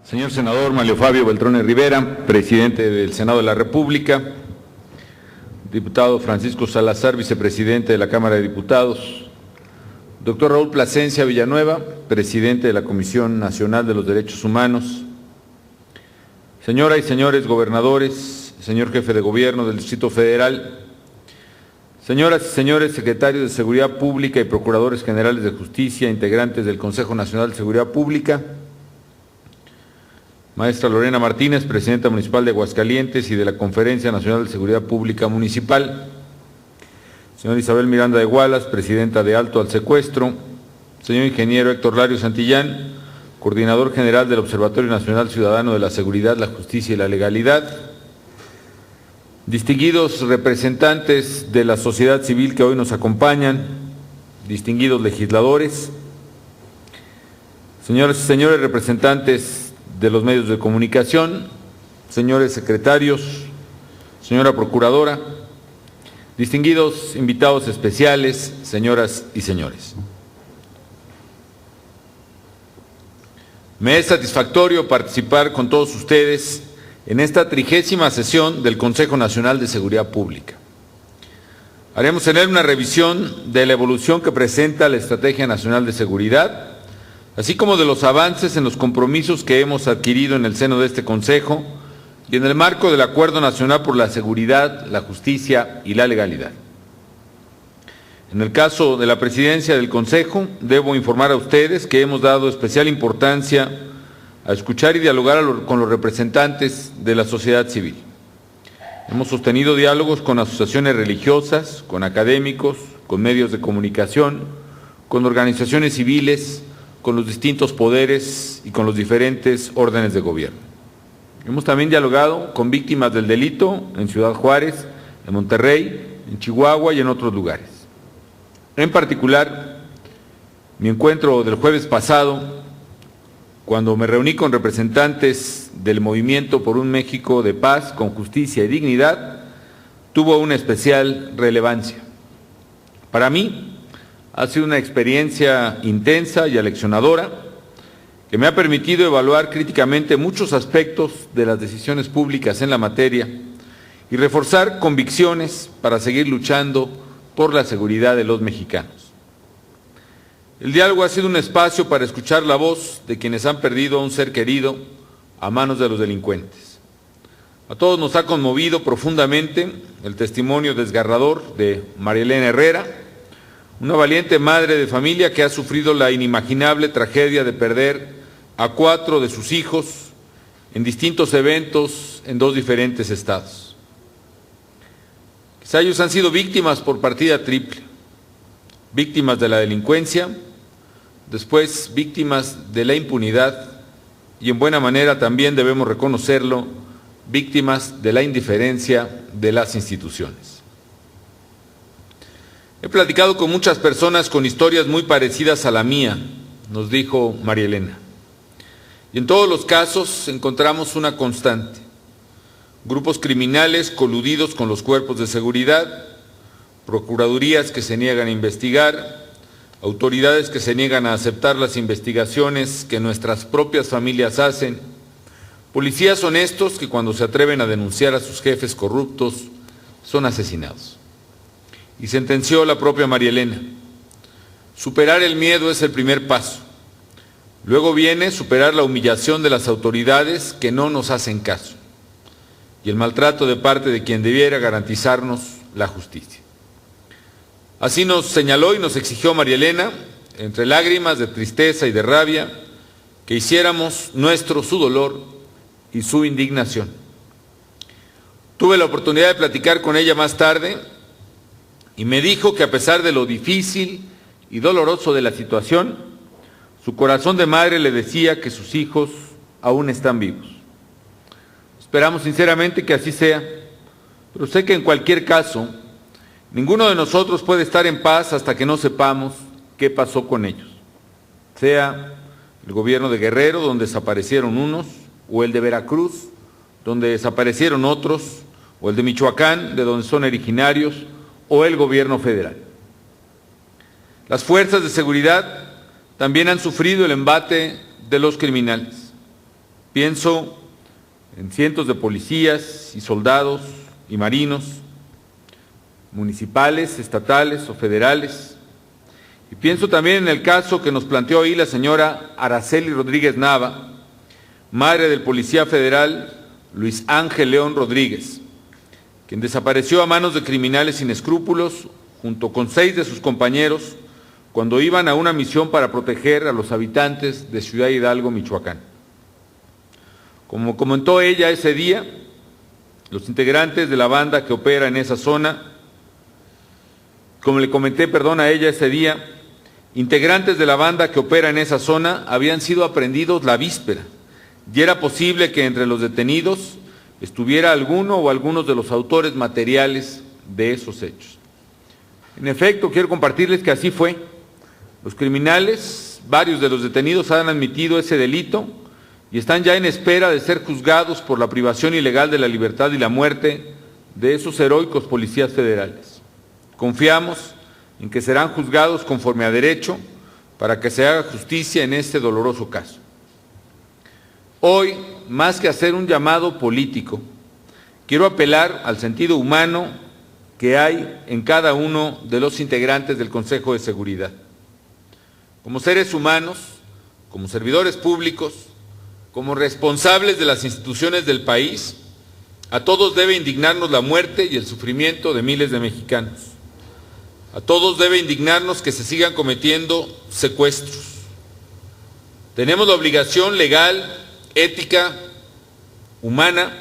Señor senador Manlio Fabio Beltrones Rivera, presidente del Senado de la República, diputado Francisco Salazar, vicepresidente de la Cámara de Diputados, doctor Raúl Plasencia Villanueva, presidente de la Comisión Nacional de los Derechos Humanos, señoras y señores gobernadores, señor jefe de gobierno del Distrito Federal, señoras y señores secretarios de Seguridad Pública y procuradores generales de Justicia, integrantes del Consejo Nacional de Seguridad Pública, maestra Lorena Martínez, presidenta municipal de Aguascalientes y de la Conferencia Nacional de Seguridad Pública Municipal, señora Isabel Miranda de Gualas, presidenta de Alto al Secuestro, señor ingeniero Héctor Lario Santillán, coordinador general del Observatorio Nacional Ciudadano de la Seguridad, la Justicia y la Legalidad, distinguidos representantes de la sociedad civil que hoy nos acompañan, distinguidos legisladores, señoras y señores representantes de los medios de comunicación, señores secretarios, señora procuradora, distinguidos invitados especiales, señoras y señores. Me es satisfactorio participar con todos ustedes en esta 30ª sesión del Consejo Nacional de Seguridad Pública. Haremos en él una revisión de la evolución que presenta la Estrategia Nacional de Seguridad, así como de los avances en los compromisos que hemos adquirido en el seno de este Consejo y en el marco del Acuerdo Nacional por la Seguridad, la Justicia y la Legalidad. En el caso de la presidencia del Consejo, debo informar a ustedes que hemos dado especial importancia a escuchar y dialogar con los representantes de la sociedad civil. Hemos sostenido diálogos con asociaciones religiosas, con académicos, con medios de comunicación, con organizaciones civiles, con los distintos poderes y con los diferentes órdenes de gobierno. Hemos también dialogado con víctimas del delito en Ciudad Juárez, en Monterrey, en Chihuahua y en otros lugares. En particular, mi encuentro del jueves pasado, cuando me reuní con representantes del Movimiento por un México de Paz, con Justicia y Dignidad, tuvo una especial relevancia. Para mí, ha sido una experiencia intensa y aleccionadora que me ha permitido evaluar críticamente muchos aspectos de las decisiones públicas en la materia y reforzar convicciones para seguir luchando por la seguridad de los mexicanos. El diálogo ha sido un espacio para escuchar la voz de quienes han perdido a un ser querido a manos de los delincuentes. A todos nos ha conmovido profundamente el testimonio desgarrador de María Elena Herrera, una valiente madre de familia que ha sufrido la inimaginable tragedia de perder a 4 de sus hijos en distintos eventos en 2 diferentes estados. Quizá ellos han sido víctimas por partida triple, víctimas de la delincuencia, después víctimas de la impunidad y en buena manera también debemos reconocerlo, víctimas de la indiferencia de las instituciones. He platicado con muchas personas con historias muy parecidas a la mía, nos dijo María Elena. Y en todos los casos encontramos una constante. Grupos criminales coludidos con los cuerpos de seguridad, procuradurías que se niegan a investigar, autoridades que se niegan a aceptar las investigaciones que nuestras propias familias hacen, policías honestos que cuando se atreven a denunciar a sus jefes corruptos son asesinados. Y sentenció la propia María Elena: superar el miedo es el primer paso. Luego viene superar la humillación de las autoridades que no nos hacen caso y el maltrato de parte de quien debiera garantizarnos la justicia. Así nos señaló y nos exigió María Elena, entre lágrimas de tristeza y de rabia, que hiciéramos nuestro su dolor y su indignación. Tuve la oportunidad de platicar con ella más tarde y me dijo que a pesar de lo difícil y doloroso de la situación, su corazón de madre le decía que sus hijos aún están vivos. Esperamos sinceramente que así sea, pero sé que en cualquier caso, ninguno de nosotros puede estar en paz hasta que no sepamos qué pasó con ellos. Sea el gobierno de Guerrero, donde desaparecieron unos, o el de Veracruz, donde desaparecieron otros, o el de Michoacán, de donde son originarios, o el gobierno federal. Las fuerzas de seguridad también han sufrido el embate de los criminales. Pienso en cientos de policías y soldados y marinos, municipales, estatales o federales. Y pienso también en el caso que nos planteó ahí la señora Araceli Rodríguez Nava, madre del policía federal Luis Ángel León Rodríguez, quien desapareció a manos de criminales sin escrúpulos junto con 6 de sus compañeros cuando iban a una misión para proteger a los habitantes de Ciudad Hidalgo, Michoacán. Como comentó ella ese día, los integrantes de la banda que opera en esa zona, como le comenté, a ella ese día, integrantes de la banda que opera en esa zona habían sido aprehendidos la víspera y era posible que entre los detenidos estuviera alguno o algunos de los autores materiales de esos hechos. En efecto, quiero compartirles que así fue. Los criminales, varios de los detenidos han admitido ese delito y están ya en espera de ser juzgados por la privación ilegal de la libertad y la muerte de esos heroicos policías federales. Confiamos en que serán juzgados conforme a derecho para que se haga justicia en este doloroso caso. Hoy, más que hacer un llamado político, quiero apelar al sentido humano que hay en cada uno de los integrantes del Consejo de Seguridad. Como seres humanos, como servidores públicos, como responsables de las instituciones del país, a todos debe indignarnos la muerte y el sufrimiento de miles de mexicanos. A todos debe indignarnos que se sigan cometiendo secuestros. Tenemos la obligación legal, ética, humana,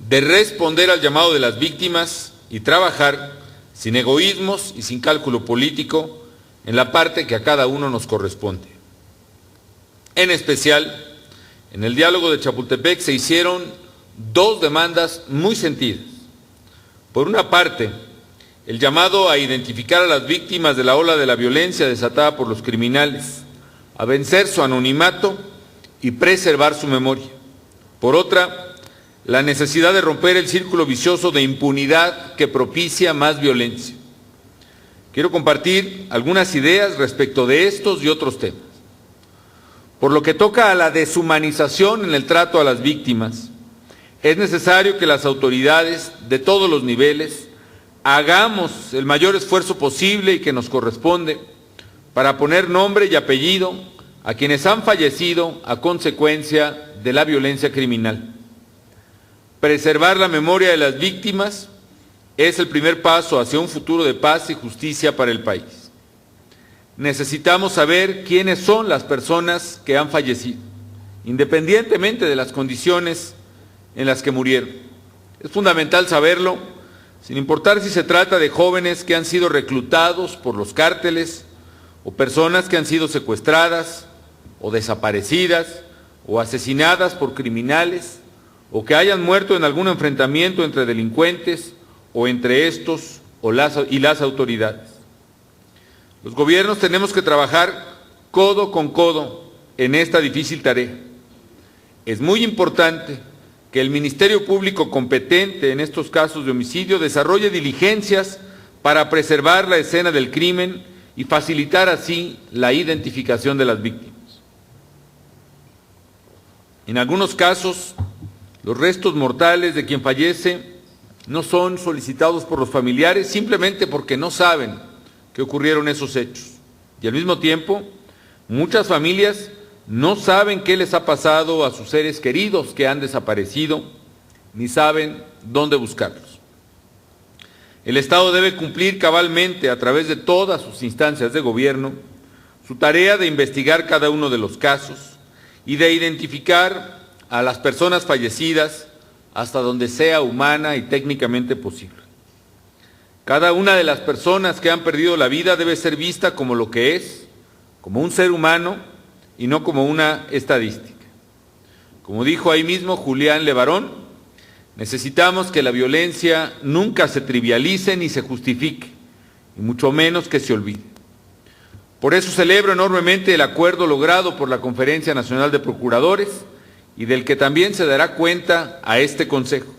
de responder al llamado de las víctimas y trabajar sin egoísmos y sin cálculo político en la parte que a cada uno nos corresponde. En especial, en el diálogo de Chapultepec se hicieron 2 demandas muy sentidas. Por una parte, el llamado a identificar a las víctimas de la ola de la violencia desatada por los criminales, a vencer su anonimato y preservar su memoria. Por otra, la necesidad de romper el círculo vicioso de impunidad que propicia más violencia. Quiero compartir algunas ideas respecto de estos y otros temas. Por lo que toca a la deshumanización en el trato a las víctimas, es necesario que las autoridades de todos los niveles hagamos el mayor esfuerzo posible y que nos corresponde para poner nombre y apellido a quienes han fallecido a consecuencia de la violencia criminal. Preservar la memoria de las víctimas es el primer paso hacia un futuro de paz y justicia para el país. Necesitamos saber quiénes son las personas que han fallecido, independientemente de las condiciones en las que murieron. Es fundamental saberlo, sin importar si se trata de jóvenes que han sido reclutados por los cárteles, o personas que han sido secuestradas, o desaparecidas, o asesinadas por criminales, o que hayan muerto en algún enfrentamiento entre delincuentes, o entre estos y las autoridades. Los gobiernos tenemos que trabajar codo con codo en esta difícil tarea. Es muy importante que el Ministerio Público competente en estos casos de homicidio desarrolle diligencias para preservar la escena del crimen y facilitar así la identificación de las víctimas. En algunos casos, los restos mortales de quien fallece no son solicitados por los familiares simplemente porque no saben que ocurrieron esos hechos. Y al mismo tiempo, muchas familias no saben qué les ha pasado a sus seres queridos que han desaparecido, ni saben dónde buscarlos. El Estado debe cumplir cabalmente, a través de todas sus instancias de gobierno, su tarea de investigar cada uno de los casos y de identificar a las personas fallecidas hasta donde sea humana y técnicamente posible. Cada una de las personas que han perdido la vida debe ser vista como lo que es, como un ser humano y no como una estadística. Como dijo ahí mismo Julián Levarón, necesitamos que la violencia nunca se trivialice ni se justifique, y mucho menos que se olvide. Por eso celebro enormemente el acuerdo logrado por la Conferencia Nacional de Procuradores y del que también se dará cuenta a este Consejo.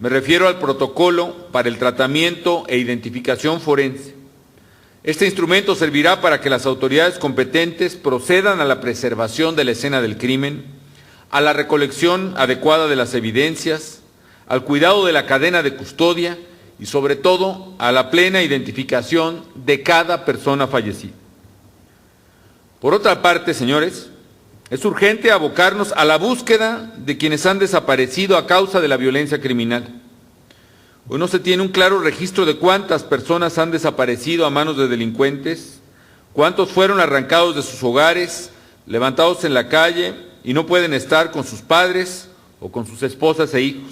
Me refiero al protocolo para el tratamiento e identificación forense. Este instrumento servirá para que las autoridades competentes procedan a la preservación de la escena del crimen, a la recolección adecuada de las evidencias, al cuidado de la cadena de custodia y sobre todo a la plena identificación de cada persona fallecida. Por otra parte, señores, es urgente abocarnos a la búsqueda de quienes han desaparecido a causa de la violencia criminal. Hoy no se tiene un claro registro de cuántas personas han desaparecido a manos de delincuentes, cuántos fueron arrancados de sus hogares, levantados en la calle y no pueden estar con sus padres o con sus esposas e hijos.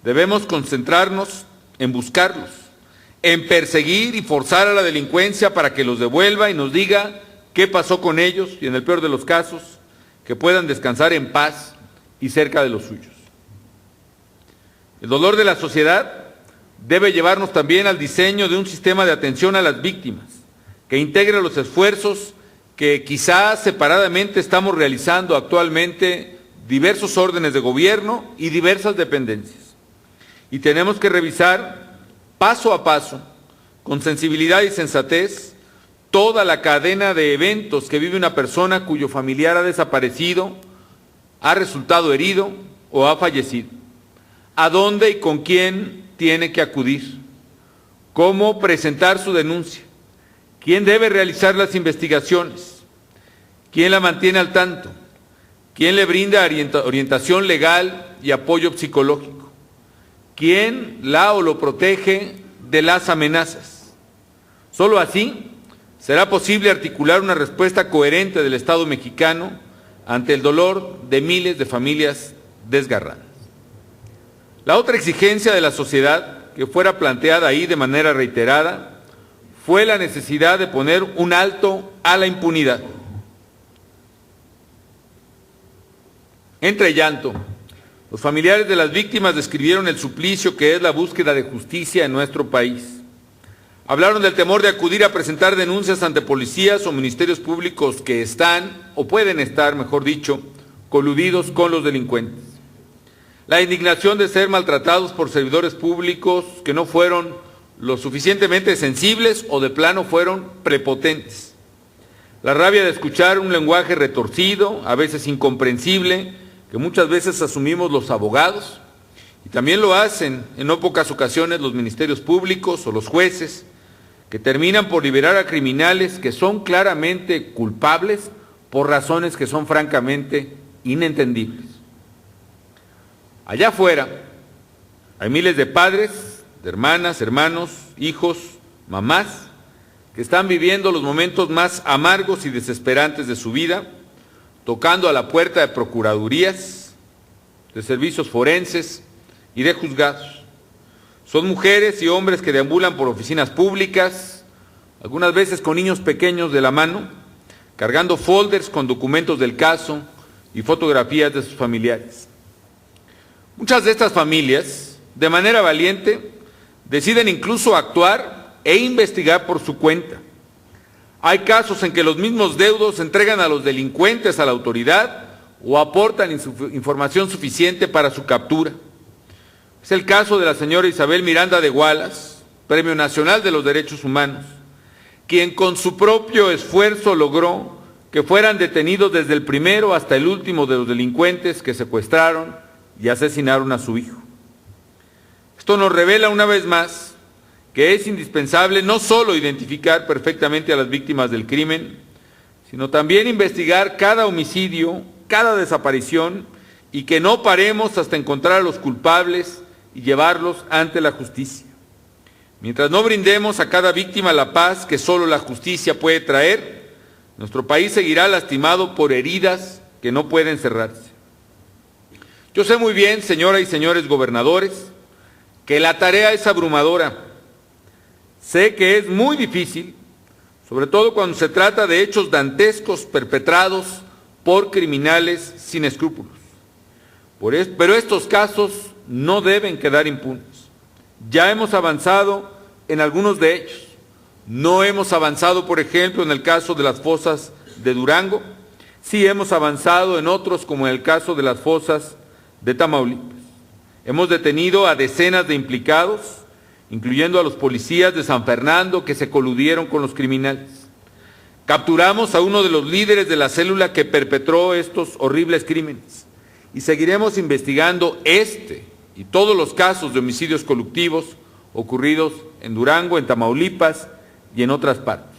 Debemos concentrarnos en buscarlos, en perseguir y forzar a la delincuencia para que los devuelva y nos diga qué pasó con ellos y, en el peor de los casos, que puedan descansar en paz y cerca de los suyos. El dolor de la sociedad debe llevarnos también al diseño de un sistema de atención a las víctimas, que integre los esfuerzos que quizás separadamente estamos realizando actualmente diversos órdenes de gobierno y diversas dependencias. Y tenemos que revisar paso a paso, con sensibilidad y sensatez, toda la cadena de eventos que vive una persona cuyo familiar ha desaparecido, ha resultado herido o ha fallecido. ¿A dónde y con quién tiene que acudir? ¿Cómo presentar su denuncia? ¿Quién debe realizar las investigaciones? ¿Quién la mantiene al tanto? ¿Quién le brinda orientación legal y apoyo psicológico? ¿Quién la o lo protege de las amenazas? Solo así será posible articular una respuesta coherente del Estado mexicano ante el dolor de miles de familias desgarradas. La otra exigencia de la sociedad que fuera planteada ahí de manera reiterada fue la necesidad de poner un alto a la impunidad. Entre llanto, los familiares de las víctimas describieron el suplicio que es la búsqueda de justicia en nuestro país. Hablaron del temor de acudir a presentar denuncias ante policías o ministerios públicos que están, o pueden estar, mejor dicho, coludidos con los delincuentes. La indignación de ser maltratados por servidores públicos que no fueron lo suficientemente sensibles o de plano fueron prepotentes. La rabia de escuchar un lenguaje retorcido, a veces incomprensible, que muchas veces asumimos los abogados, y también lo hacen en no pocas ocasiones los ministerios públicos o los jueces, que terminan por liberar a criminales que son claramente culpables por razones que son francamente inentendibles. Allá afuera hay miles de padres, de hermanas, hermanos, hijos, mamás, que están viviendo los momentos más amargos y desesperantes de su vida, tocando a la puerta de procuradurías, de servicios forenses y de juzgados. Son mujeres y hombres que deambulan por oficinas públicas, algunas veces con niños pequeños de la mano, cargando folders con documentos del caso y fotografías de sus familiares. Muchas de estas familias, de manera valiente, deciden incluso actuar e investigar por su cuenta. Hay casos en que los mismos deudos entregan a los delincuentes a la autoridad o aportan información suficiente para su captura. Es el caso de la señora Isabel Miranda de Wallace, Premio Nacional de los Derechos Humanos, quien con su propio esfuerzo logró que fueran detenidos desde el primero hasta el último de los delincuentes que secuestraron y asesinaron a su hijo. Esto nos revela una vez más que es indispensable no solo identificar perfectamente a las víctimas del crimen, sino también investigar cada homicidio, cada desaparición, y que no paremos hasta encontrar a los culpables y llevarlos ante la justicia. Mientras no brindemos a cada víctima la paz que solo la justicia puede traer, nuestro país seguirá lastimado por heridas que no pueden cerrarse. Yo sé muy bien, señoras y señores gobernadores, que la tarea es abrumadora. Sé que es muy difícil, sobre todo cuando se trata de hechos dantescos perpetrados por criminales sin escrúpulos. Pero estos casos no deben quedar impunes. Ya hemos avanzado en algunos de ellos. No hemos avanzado, por ejemplo, en el caso de las fosas de Durango. Sí hemos avanzado en otros, como en el caso de las fosas de Tamaulipas. Hemos detenido a decenas de implicados, incluyendo a los policías de San Fernando que se coludieron con los criminales. Capturamos a uno de los líderes de la célula que perpetró estos horribles crímenes y seguiremos investigando este y todos los casos de homicidios colectivos ocurridos en Durango, en Tamaulipas y en otras partes.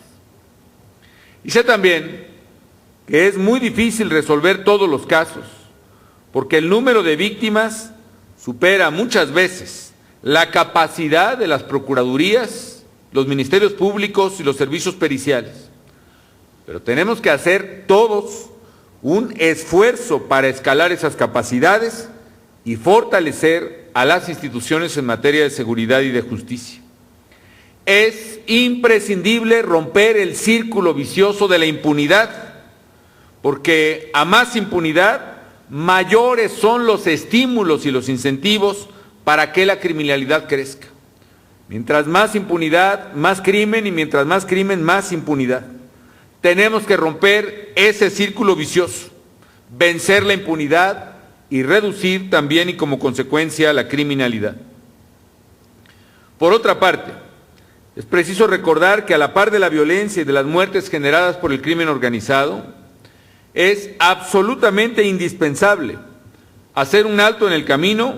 Y sé también que es muy difícil resolver todos los casos, porque el número de víctimas supera muchas veces la capacidad de las procuradurías, los ministerios públicos y los servicios periciales. Pero tenemos que hacer todos un esfuerzo para escalar esas capacidades y fortalecer a las instituciones en materia de seguridad y de justicia. Es imprescindible romper el círculo vicioso de la impunidad, porque a más impunidad, mayores son los estímulos y los incentivos para que la criminalidad crezca. Mientras más impunidad, más crimen, y mientras más crimen, más impunidad. Tenemos que romper ese círculo vicioso, vencer la impunidad y reducir también y como consecuencia la criminalidad. Por otra parte, es preciso recordar que a la par de la violencia y de las muertes generadas por el crimen organizado, es absolutamente indispensable hacer un alto en el camino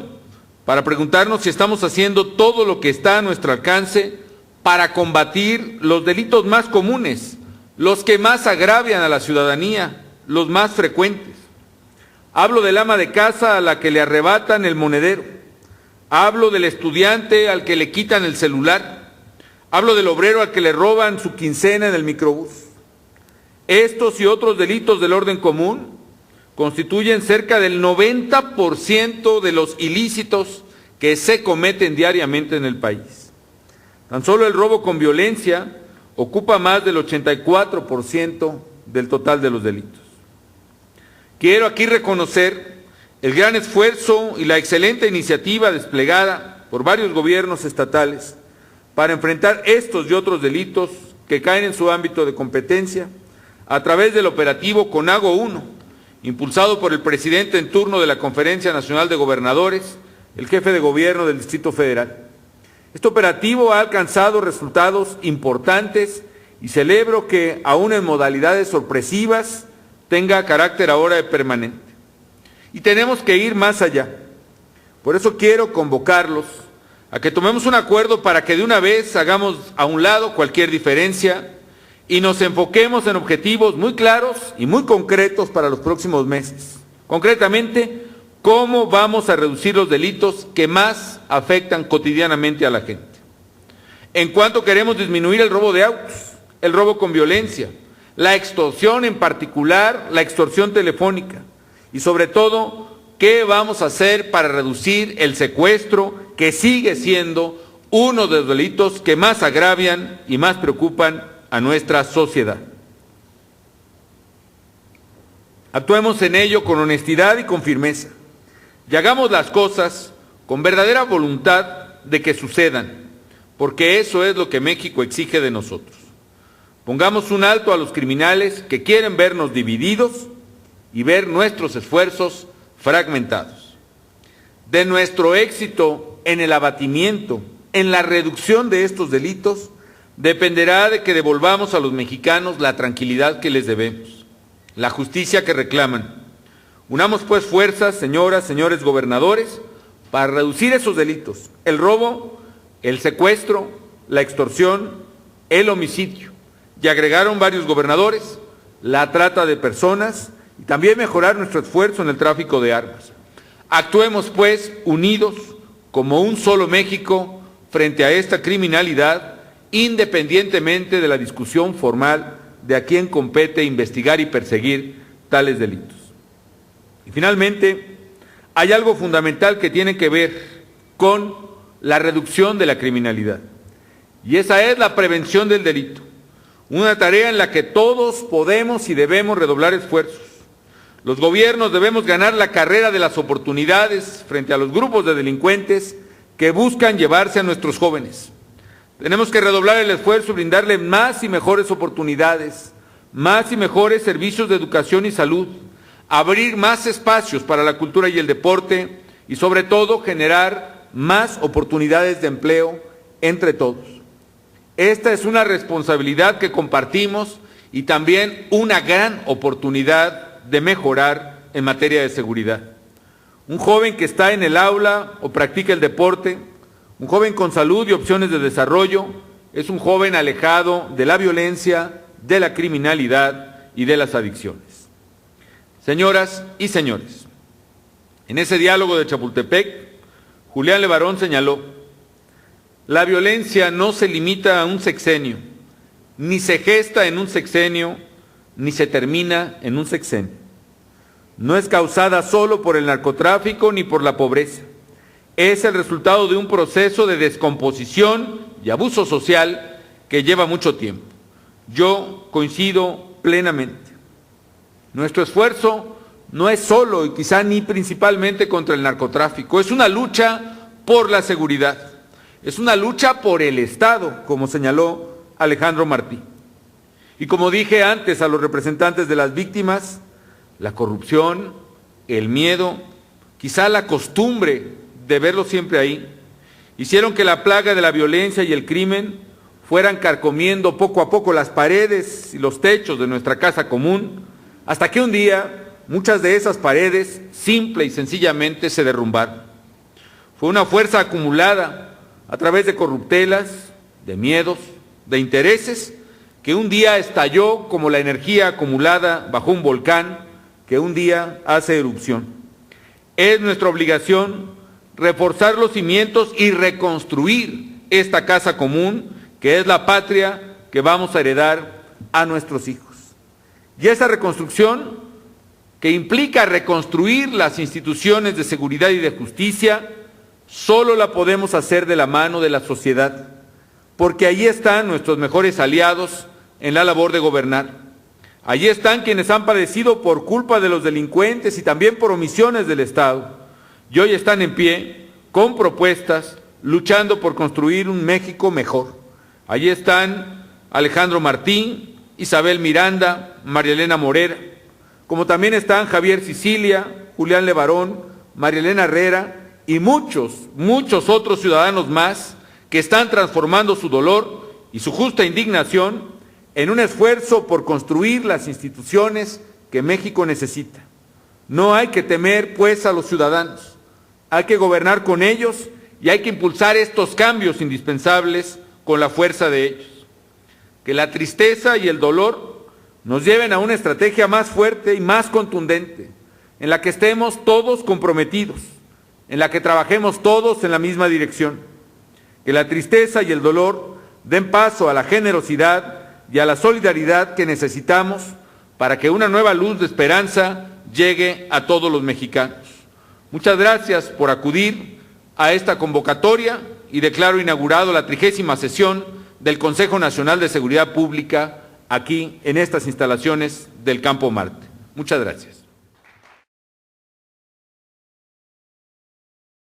para preguntarnos si estamos haciendo todo lo que está a nuestro alcance para combatir los delitos más comunes, los que más agravian a la ciudadanía, los más frecuentes. Hablo del ama de casa a la que le arrebatan el monedero, hablo del estudiante al que le quitan el celular, hablo del obrero al que le roban su quincena en el microbús. Estos y otros delitos del orden común constituyen cerca del 90% de los ilícitos que se cometen diariamente en el país. Tan solo el robo con violencia ocupa más del 84% del total de los delitos. Quiero aquí reconocer el gran esfuerzo y la excelente iniciativa desplegada por varios gobiernos estatales para enfrentar estos y otros delitos que caen en su ámbito de competencia a través del operativo CONAGO 1, impulsado por el presidente en turno de la Conferencia Nacional de Gobernadores, el jefe de gobierno del Distrito Federal. Este operativo ha alcanzado resultados importantes y celebro que, aún en modalidades sorpresivas, tenga carácter ahora de permanente. Y tenemos que ir más allá. Por eso quiero convocarlos a que tomemos un acuerdo para que de una vez hagamos a un lado cualquier diferencia y nos enfoquemos en objetivos muy claros y muy concretos para los próximos meses. Concretamente, ¿cómo vamos a reducir los delitos que más afectan cotidianamente a la gente? En cuanto queremos disminuir el robo de autos, el robo con violencia, la extorsión, en particular la extorsión telefónica, y sobre todo, ¿qué vamos a hacer para reducir el secuestro, que sigue siendo uno de los delitos que más agravian y más preocupan a nuestra sociedad? Actuemos en ello con honestidad y con firmeza, y hagamos las cosas con verdadera voluntad de que sucedan, porque eso es lo que México exige de nosotros. Pongamos un alto a los criminales que quieren vernos divididos y ver nuestros esfuerzos fragmentados. De nuestro éxito en el abatimiento, en la reducción de estos delitos, dependerá de que devolvamos a los mexicanos la tranquilidad que les debemos, la justicia que reclaman. Unamos pues fuerzas, señoras, señores gobernadores, para reducir esos delitos: el robo, el secuestro, la extorsión, el homicidio. Y agregaron varios gobernadores, la trata de personas, y también mejorar nuestro esfuerzo en el tráfico de armas. Actuemos pues unidos como un solo México frente a esta criminalidad, independientemente de la discusión formal de a quién compete investigar y perseguir tales delitos. Y finalmente, hay algo fundamental que tiene que ver con la reducción de la criminalidad, y esa es la prevención del delito, una tarea en la que todos podemos y debemos redoblar esfuerzos. Los gobiernos debemos ganar la carrera de las oportunidades frente a los grupos de delincuentes que buscan llevarse a nuestros jóvenes. Tenemos que redoblar el esfuerzo y brindarle más y mejores oportunidades, más y mejores servicios de educación y salud, abrir más espacios para la cultura y el deporte y sobre todo generar más oportunidades de empleo entre todos. Esta es una responsabilidad que compartimos y también una gran oportunidad de mejorar en materia de seguridad. Un joven que está en el aula o practica el deporte, un joven con salud y opciones de desarrollo, es un joven alejado de la violencia, de la criminalidad y de las adicciones. Señoras y señores, en ese diálogo de Chapultepec, Julián Levarón señaló: la violencia no se limita a un sexenio, ni se gesta en un sexenio, ni se termina en un sexenio. No es causada solo por el narcotráfico ni por la pobreza. Es el resultado de un proceso de descomposición y abuso social que lleva mucho tiempo. Yo coincido plenamente. Nuestro esfuerzo no es solo y quizá ni principalmente contra el narcotráfico, es una lucha por la seguridad, es una lucha por el Estado, como señaló Alejandro Martí. Y como dije antes a los representantes de las víctimas, la corrupción, el miedo, quizá la costumbre de verlo siempre ahí, hicieron que la plaga de la violencia y el crimen fueran carcomiendo poco a poco las paredes y los techos de nuestra casa común, hasta que un día muchas de esas paredes simple y sencillamente se derrumbaron. Fue una fuerza acumulada a través de corruptelas, de miedos, de intereses, que un día estalló como la energía acumulada bajo un volcán que un día hace erupción. Es nuestra obligación reforzar los cimientos y reconstruir esta casa común, que es la patria que vamos a heredar a nuestros hijos. Y esa reconstrucción, que implica reconstruir las instituciones de seguridad y de justicia, solo la podemos hacer de la mano de la sociedad, porque allí están nuestros mejores aliados en la labor de gobernar. Allí están quienes han padecido por culpa de los delincuentes y también por omisiones del Estado, y hoy están en pie, con propuestas, luchando por construir un México mejor. Allí están Alejandro Martí, Isabel Miranda, María Elena Morera, como también están Javier Sicilia, Julián Levarón, María Elena Herrera y muchos otros ciudadanos más que están transformando su dolor y su justa indignación en un esfuerzo por construir las instituciones que México necesita. No hay que temer, pues, a los ciudadanos. Hay que gobernar con ellos y hay que impulsar estos cambios indispensables con la fuerza de ellos. Que la tristeza y el dolor nos lleven a una estrategia más fuerte y más contundente, en la que estemos todos comprometidos, en la que trabajemos todos en la misma dirección. Que la tristeza y el dolor den paso a la generosidad y a la solidaridad que necesitamos para que una nueva luz de esperanza llegue a todos los mexicanos. Muchas gracias por acudir a esta convocatoria y declaro inaugurado la 30ª sesión del Consejo Nacional de Seguridad Pública aquí en estas instalaciones del Campo Marte. Muchas gracias.